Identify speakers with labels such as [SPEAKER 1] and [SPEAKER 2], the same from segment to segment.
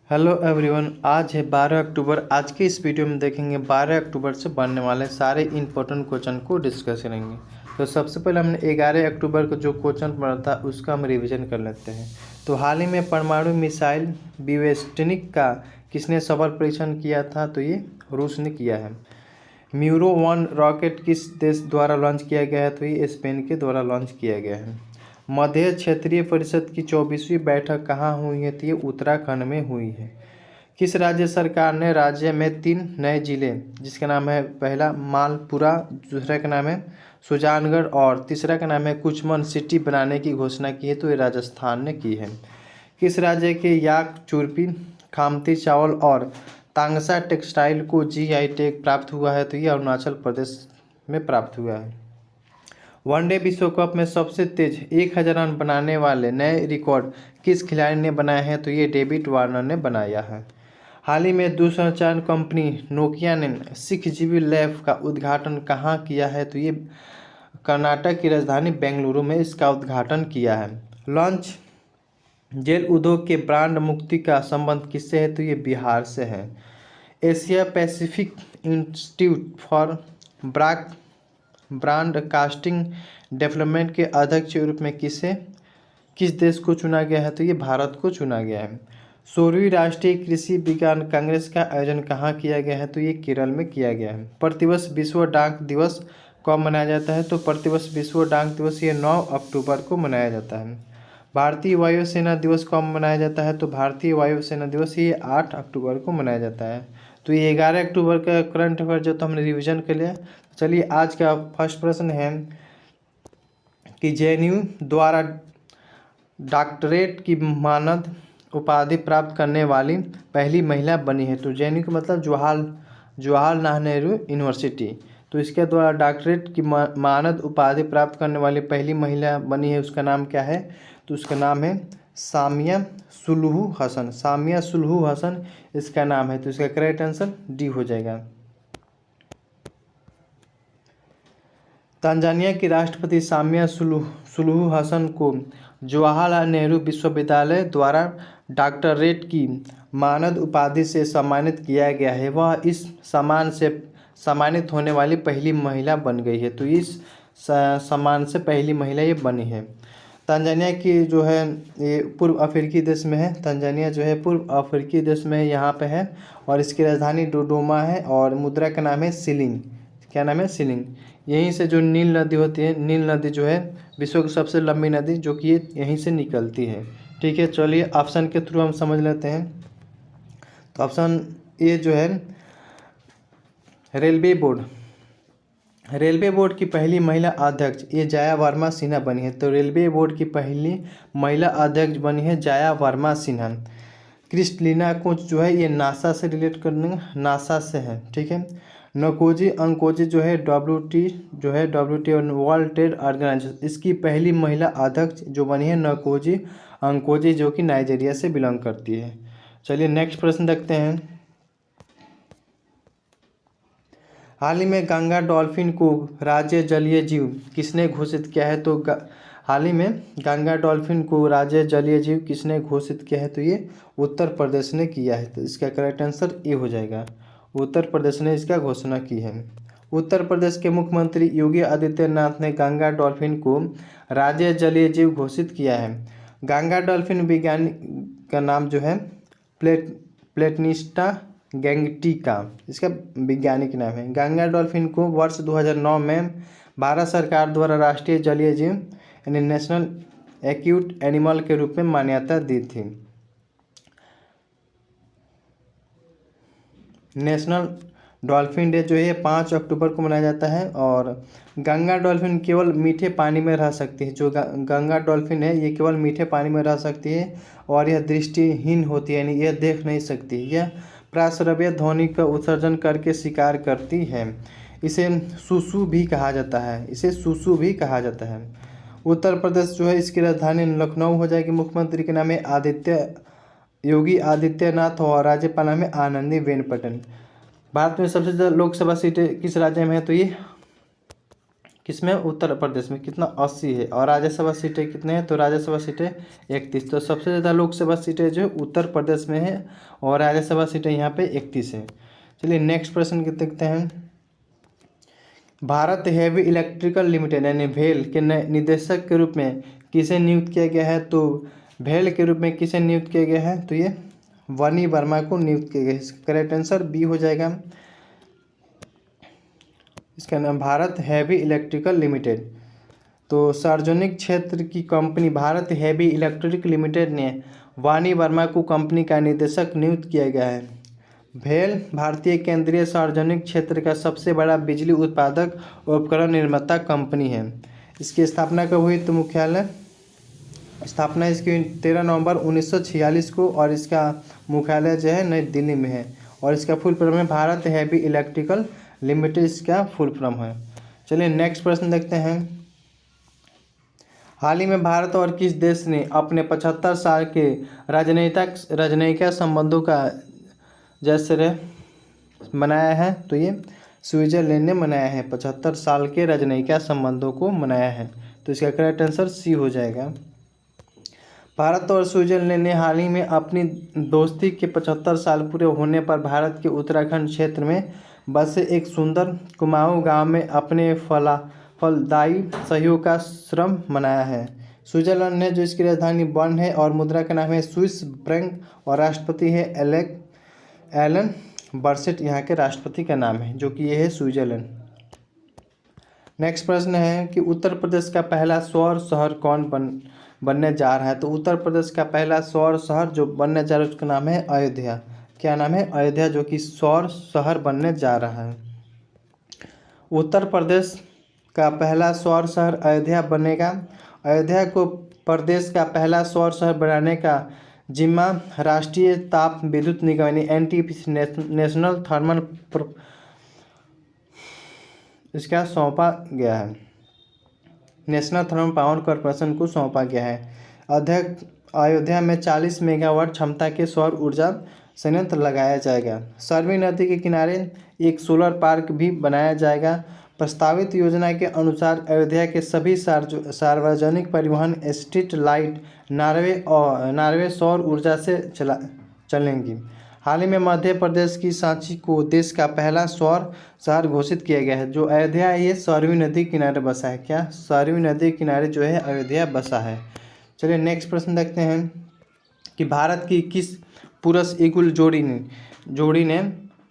[SPEAKER 1] Hello everyone, आज है 12 अक्टूबर। आज के इस वीडियो में देखेंगे 12 अक्टूबर से बनने वाले सारे इंपॉर्टेंट क्वेश्चन को डिस्कस करेंगे। तो सबसे पहले हमने 11 अक्टूबर को जो क्वेश्चन पढ़ा था उसका हम रिवीजन कर लेते हैं। तो हाल ही में परमाणु मिसाइल बिवेस्टनिक का किसने सफल परीक्षण किया था? तो ये रूस ने किया है। म्यूरो 1 रॉकेट किस देश द्वारा लॉन्च किया गया है? तो ये स्पेन के द्वारा लॉन्च किया गया है। मध्य क्षेत्रीय परिषद की 24वीं बैठक कहाँ हुई है? तो ये उत्तराखंड में हुई है। किस राज्य सरकार ने राज्य में 3 नए जिले, जिसका नाम है पहला मालपुरा, दूसरा का नाम है सुजानगढ़ और तीसरा का नाम है कुचमन सिटी बनाने की घोषणा की है? तो ये राजस्थान ने की है। किस राज्य के याक चुरपी, खामती चावल और तांगसा टेक्सटाइल को जीआई टैग प्राप्त हुआ है? तो ये अरुणाचल प्रदेश में प्राप्त हुआ है। वनडे विश्व कप में सबसे तेज 1000 रन बनाने वाले नए रिकॉर्ड किस खिलाड़ी ने बनाए हैं? तो ये डेविड वार्नर ने बनाया है। हाल ही में दूरसंचार कंपनी नोकिया ने 6GB लैब का उद्घाटन कहाँ किया है? तो ये कर्नाटक की राजधानी बेंगलुरु में इसका उद्घाटन किया है। लॉन्च जेल उद्योग के ब्रांड मुक्ति का संबंध किससे है? तो ये बिहार से है। Asia Pacific institute for brand casting development के अध्यक्ष के रूप में किस देश को चुना गया है? तो ये भारत को चुना गया है। 16वीं राष्ट्रीय कृषि विज्ञान कांग्रेस का आयोजन कहाँ किया गया है? तो ये केरल में किया गया है। प्रतिवर्ष विश्व डाक दिवस कब मनाया जाता है? तो प्रतिवर्ष विश्व डाक दिवस ये 9 अक्टूबर को मनाया जाता है। भारतीय वायुसेना दिवस कब मनाया जाता है? तो भारतीय वायुसेना दिवस ये 8 अक्टूबर को मनाया जाता है। तो ये 11 अक्टूबर का करंट अफेयर जो तो हमने रिवीजन कर लिया। चलिए आज का फर्स्ट प्रश्न है कि जेएनयू द्वारा डॉक्टरेट की मानद उपाधि प्राप्त करने वाली पहली महिला बनी है? तो जेएनयू का मतलब जवाहरलाल नेहरू यूनिवर्सिटी। तो इसके द्वारा डॉक्टरेट की मानद उपाधि प्राप्त करने वाली पहली महिला बनी है, उसका नाम क्या है? तो उसका नाम है Samia Suluhu Hassan. Samia Suluhu Hassan इसका नाम है। तो इसका करेक्ट आंसर डी हो जाएगा। तंजानिया की राष्ट्रपति सामिया सुलूहू हसन को जवाहरलाल नेहरू विश्वविद्यालय द्वारा डॉक्टरेट की मानद उपाधि से सम्मानित किया गया है। वह इस सम्मान से सम्मानित होने वाली पहली महिला बन गई है। तो इस सम्मान से पहली महिला ये बनी है। तंजानिया की जो है ये पूर्व अफ्रीकी देश में है। तंजानिया जो है पूर्व अफ्रीकी देश में यहाँ पे है और इसकी राजधानी डोडोमा है और मुद्रा का नाम है शिलिंग। क्या नाम है? शिलिंग। यहीं से जो नील नदी होती है, नील नदी जो है विश्व की सबसे लंबी नदी, जो कि ये यहीं से निकलती है। ठीक है, चलिए ऑप्शन के थ्रू हम समझ लेते हैं। तो ऑप्शन ए जो है रेलवे बोर्ड की पहली महिला अध्यक्ष ये जया वर्मा सिन्हा बनी है। तो रेलवे बोर्ड की पहली महिला अध्यक्ष बनी है जया वर्मा सिन्हा। क्रिस्टलिना कोच जो है ये नासा से रिलेट करने, नासा से है। ठीक है। नकोजी अंकोजी जो है WT और वर्ल्ड ट्रेड ऑर्गेनाइजेशन, इसकी पहली महिला अध्यक्ष जो बनी है नकोजी अंकोजी, जो कि नाइजीरिया से बिलोंग करती है। चलिए नेक्स्ट प्रश्न देखते हैं। हाल ही में गंगा डॉल्फिन को राज्य जलीय जीव किसने घोषित किया है? तो हाल ही में गंगा डॉल्फिन को राज्य जलीय जीव किसने घोषित किया है? तो ये उत्तर प्रदेश ने किया है। तो इसका करेक्ट आंसर ए हो जाएगा। उत्तर प्रदेश ने इसका घोषणा की है। उत्तर प्रदेश के मुख्यमंत्री योगी आदित्यनाथ ने गंगा डॉल्फिन को राज्य जलीय जीव घोषित किया है। गंगा डॉल्फिन वैज्ञानिक का नाम जो है प्लेटनिस्टा गैंगटिका, इसका वैज्ञानिक नाम है। गंगा डॉल्फिन को वर्ष 2009 में भारत सरकार द्वारा राष्ट्रीय जलीय जीव यानी नेशनल एक्यूट एनिमल के रूप में मान्यता दी थी। नेशनल डॉल्फिन डे जो है 5 अक्टूबर को मनाया जाता है और गंगा डॉल्फिन केवल मीठे पानी में रह सकती है। जो गंगा डॉल्फिन है ये केवल मीठे पानी में रह सकती है और यह दृष्टिहीन होती है, यानी यह देख नहीं सकती। यह प्राश्रव्य ध्वनि का उत्सर्जन करके शिकार करती है। इसे सुसु भी कहा जाता है। उत्तर प्रदेश जो है इसकी राजधानी लखनऊ हो जाएगी। मुख्यमंत्री के नाम है योगी आदित्यनाथ और राज्यपाल नाम है आनंदीबेन पटेल। भारत में सबसे ज़्यादा लोकसभा सीटें किस राज्य में है? तो ये किसमें, उत्तर प्रदेश में कितना 80 है। और राज्यसभा सीटें कितने हैं, तो राज्यसभा सीटें 31। तो सबसे ज़्यादा लोकसभा सीटें जो उत्तर प्रदेश में है और राज्यसभा सीटें यहाँ पे 31 है। चलिए नेक्स्ट प्रश्न के देखते हैं। भारत हेवी इलेक्ट्रिकल लिमिटेड यानी भेल के निदेशक के रूप में किसे नियुक्त किया गया है, तो भेल के रूप में किसे नियुक्त किया गया है, तो ये वनी वर्मा को नियुक्त किया गया है। इसका करेक्ट आंसर बी हो जाएगा। इसका नाम भारत हैवी इलेक्ट्रिकल लिमिटेड। तो सार्वजनिक क्षेत्र की company Bharat heavy electric limited ने वानी वर्मा को कंपनी का निदेशक नियुक्त किया गया है। भेल भारतीय केंद्रीय सार्वजनिक क्षेत्र का सबसे बड़ा बिजली उत्पादक उपकरण निर्माता कंपनी है। इसकी स्थापना कब हुई, तो मुख्यालय स्थापना इसकी 13 नवंबर 1946 को और इसका मुख्यालय जो है नई दिल्ली में है। और इसका फुल फॉर्म है भारत हैवी इलेक्ट्रिकल लिमिटेड, इसका फुल फॉर्म है। चलिए नेक्स्ट प्रश्न देखते हैं। हाल ही में भारत और किस देश ने अपने 75 साल के राजनयिक संबंधों का जश्न मनाया है, तो ये स्विट्जरलैंड ने मनाया है। 75 साल के राजनयिक संबंधों को मनाया है, तो इसका करेक्ट आंसर सी हो जाएगा। भारत और स्विट्जरलैंड ने हाल ही में अपनी दोस्ती के 75 साल पूरे होने पर भारत के उत्तराखंड क्षेत्र में बसे एक सुंदर कुमाऊं गांव में अपने फलदायी सहयोग का श्रम मनाया है। स्विट्जरलैंड ने जो इसकी राजधानी बर्न है और मुद्रा का नाम है स्विस फ्रैंक और राष्ट्रपति है एलन बर्सेट, यहाँ के राष्ट्रपति का नाम है, जो कि ये है स्विट्जरलैंड। नेक्स्ट प्रश्न है कि उत्तर प्रदेश का पहला सौर शहर कौन बनने जा रहा है, तो उत्तर प्रदेश का पहला सौर शहर जो बनने जा रहा है उसका नाम है अयोध्या। क्या नाम है, अयोध्या, जो कि सौर शहर बनने जा रहा है। उत्तर प्रदेश का पहला सौर शहर अयोध्या बनेगा। अयोध्या को प्रदेश का पहला सौर शहर बनाने का जिम्मा राष्ट्रीय ताप विद्युत निगम यानी एनटीपीसी नेशनल थर्मल इसका सौंपा गया है, नेशनल थर्मल पावर कॉरपोरेशन को सौंपा गया है। अयोध्या में 40 मेगावाट क्षमता के सौर ऊर्जा संयंत्र लगाया जाएगा। सरवी नदी के किनारे एक सोलर पार्क भी बनाया जाएगा। प्रस्तावित योजना के अनुसार अयोध्या के सभी सार्वजनिक परिवहन स्ट्रीट लाइट नार्वे सौर ऊर्जा से चलेंगी। हाल ही में मध्य प्रदेश की सांची को देश का पहला सौर शहर घोषित किया गया है। जो अयोध्या है ये सरवी नदी किनारे बसा है। क्या, सरवी नदी किनारे जो है अयोध्या बसा है। चलिए नेक्स्ट प्रश्न देखते हैं कि भारत की किस पुरुष युगल जोड़ी ने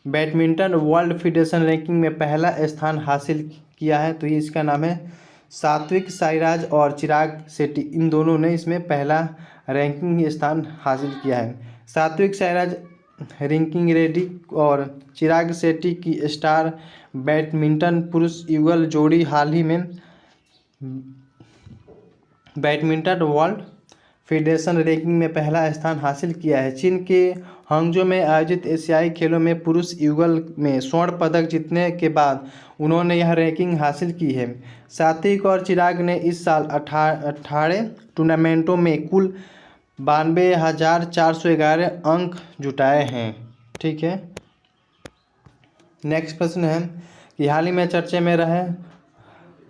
[SPEAKER 1] बैडमिंटन वर्ल्ड फेडरेशन रैंकिंग में पहला स्थान हासिल किया है, तो ये इसका नाम है सात्विक साईराज और चिराग शेट्टी। इन दोनों ने इसमें पहला रैंकिंग स्थान हासिल किया है। सात्विक साईराज रैंकिंग रेड्डी और चिराग शेट्टी की स्टार बैडमिंटन पुरुष युगल जोड़ी हाल ही में बैडमिंटन वर्ल्ड फेडरेशन रैंकिंग में पहला स्थान हासिल किया है। चीन के हांगजो में आयोजित एशियाई खेलों में पुरुष युगल में स्वर्ण पदक जीतने के बाद उन्होंने यह रैंकिंग हासिल की है। सात्विक और चिराग ने इस साल 18 टूर्नामेंटों में कुल 92,411 अंक जुटाए हैं। ठीक है। नेक्स्ट प्रश्न है कि हाल ही में चर्चा में रहे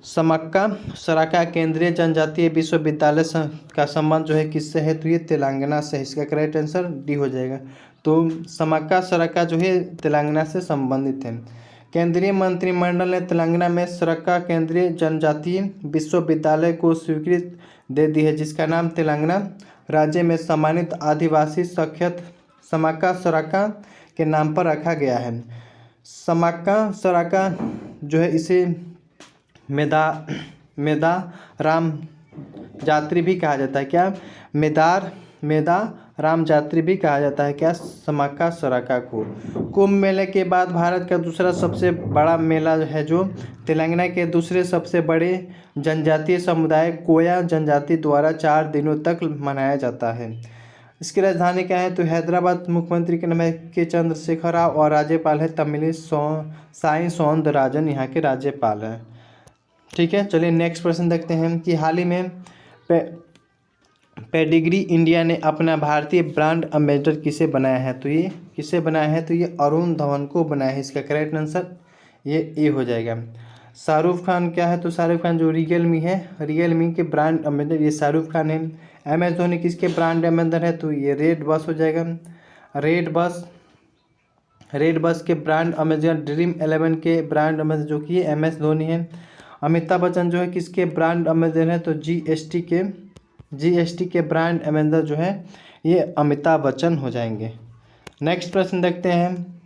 [SPEAKER 1] समक्का सराका केंद्रीय जनजातीय विश्वविद्यालय का संबंध जो है किससे है, तो ये तेलंगाना से। इसका करेक्ट आंसर डी हो जाएगा। तो समक्का सराका जो है तेलंगाना से संबंधित है। केंद्रीय मंत्रिमंडल ने तेलंगाना में सराका केंद्रीय जनजातीय विश्वविद्यालय को स्वीकृति दे दी है, जिसका नाम तेलंगाना राज्य में सम्मानित आदिवासी शख्सियत समक्का सराका के नाम पर रखा गया है। समक्का सराका जो है इसे मेदा राम जात्री भी कहा जाता है। क्या, मेदा राम जात्री भी कहा जाता है। क्या, समक्का सराका को। कुंभ मेले के बाद भारत का दूसरा सबसे बड़ा मेला है जो तेलंगाना के दूसरे सबसे बड़े जनजातीय समुदाय कोया जनजाति द्वारा 4 दिनों तक मनाया जाता है। इसकी राजधानी क्या है, तो हैदराबाद। मुख्यमंत्री के नाम है के चंद्रशेखर राव और राज्यपाल है तमिली साई सौंदरराजन यहाँ के राज्यपाल हैं। ठीक है। चलिए नेक्स्ट प्रश्न देखते हैं कि हाल ही में पेडिग्री इंडिया ने अपना भारतीय ब्रांड एम्बेसडर किसे बनाया है, तो ये किसे बनाया है, तो ये अरुण धवन को बनाया है। इसका करेक्ट आंसर ये ए हो जाएगा। शाहरुख खान क्या है, तो शाहरुख खान जो रियलमी है, रियलमी के ब्रांड एम्बेसडर ये शाहरुख खान है। एम एस धोनी किसके ब्रांड एम्बेसडर है, तो ये रेड बस हो जाएगा। रेड बस के ब्रांड एम्बेसडर ड्रीम 11 के ब्रांड एम्बेसडर जो कि एम एस धोनी है। अमिताभ बच्चन जो है किसके ब्रांड एम्बेसडर है, तो जीएसटी के ब्रांड एम्बेसडर जो है ये अमिताभ बच्चन हो जाएंगे। नेक्स्ट प्रश्न देखते हैं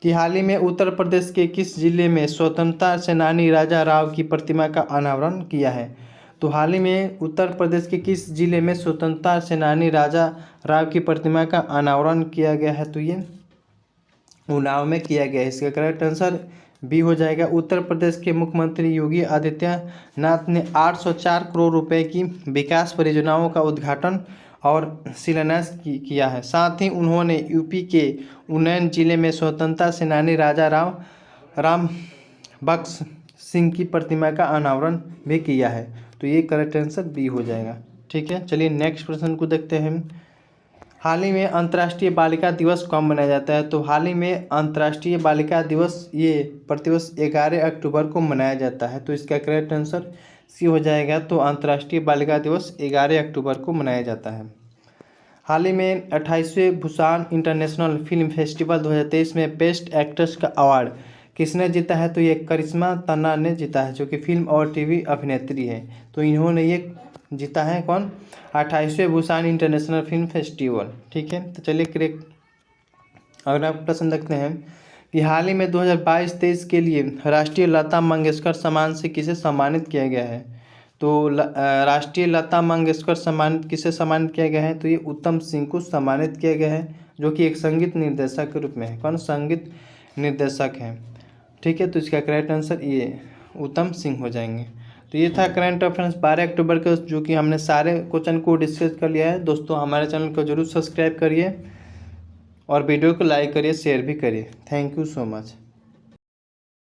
[SPEAKER 1] कि हाल ही में उत्तर प्रदेश के किस जिले में स्वतंत्रता सेनानी राजा राव की प्रतिमा का अनावरण किया है। तो हाल ही में उत्तर प्रदेश के किस जिले में स्वतंत्रता सेनानी राजा राव की प्रतिमा का अनावरण किया गया है, तो ये उन्नाव में किया गया है। इसका करेक्ट आंसर बी हो जाएगा। उत्तर प्रदेश के मुख्यमंत्री योगी आदित्यनाथ ने 804 करोड़ रुपए की विकास परियोजनाओं का उद्घाटन और शिलान्यास किया है। साथ ही उन्होंने यूपी के उन्नयन जिले में स्वतंत्रता सेनानी राजा राम बख्श सिंह की प्रतिमा का अनावरण भी किया है। तो ये करेक्ट आंसर बी हो जाएगा। ठीक है, चलिए नेक्स्ट प्रश्न को देखते हैं। हाल ही में अंतर्राष्ट्रीय बालिका दिवस कब मनाया जाता है। तो हाल ही में अंतर्राष्ट्रीय बालिका दिवस ये प्रतिवर्ष 11 अक्टूबर को मनाया जाता है। तो इसका करेक्ट आंसर सी हो जाएगा। तो अंतर्राष्ट्रीय बालिका दिवस 11 अक्टूबर को मनाया जाता है। हाल ही में 28वें बुसान इंटरनेशनल फिल्म फेस्टिवल 2023 में बेस्ट एक्ट्रेस का अवार्ड किसने जीता है, तो ये करिश्मा तन्ना ने जीता है, जो कि फिल्म और टीवी अभिनेत्री है। तो इन्होंने ये जीता है कौन, 28वें बुसान इंटरनेशनल फिल्म फेस्टिवल। ठीक है, तो चलिए अगला प्रश्न देखते हैं कि हाल ही में 2022-23 के लिए राष्ट्रीय लता मंगेशकर सम्मान से किसे सम्मानित किया गया है। तो राष्ट्रीय लता मंगेशकर सम्मान किसे सम्मानित किया गया है, तो ये उत्तम सिंह को सम्मानित किया गया है, जो कि एक संगीत निर्देशक के रूप में है। कौन, संगीत निर्देशक है। ठीक है, तो इसका करेक्ट आंसर ये उत्तम सिंह हो जाएंगे। तो ये था करंट अफेयर्स 12 अक्टूबर का, जो कि हमने सारे क्वेश्चन को डिस्कस कर लिया है। दोस्तों हमारे चैनल को जरूर सब्सक्राइब करिए और वीडियो को लाइक करिए, शेयर भी करिए। Thank you so much.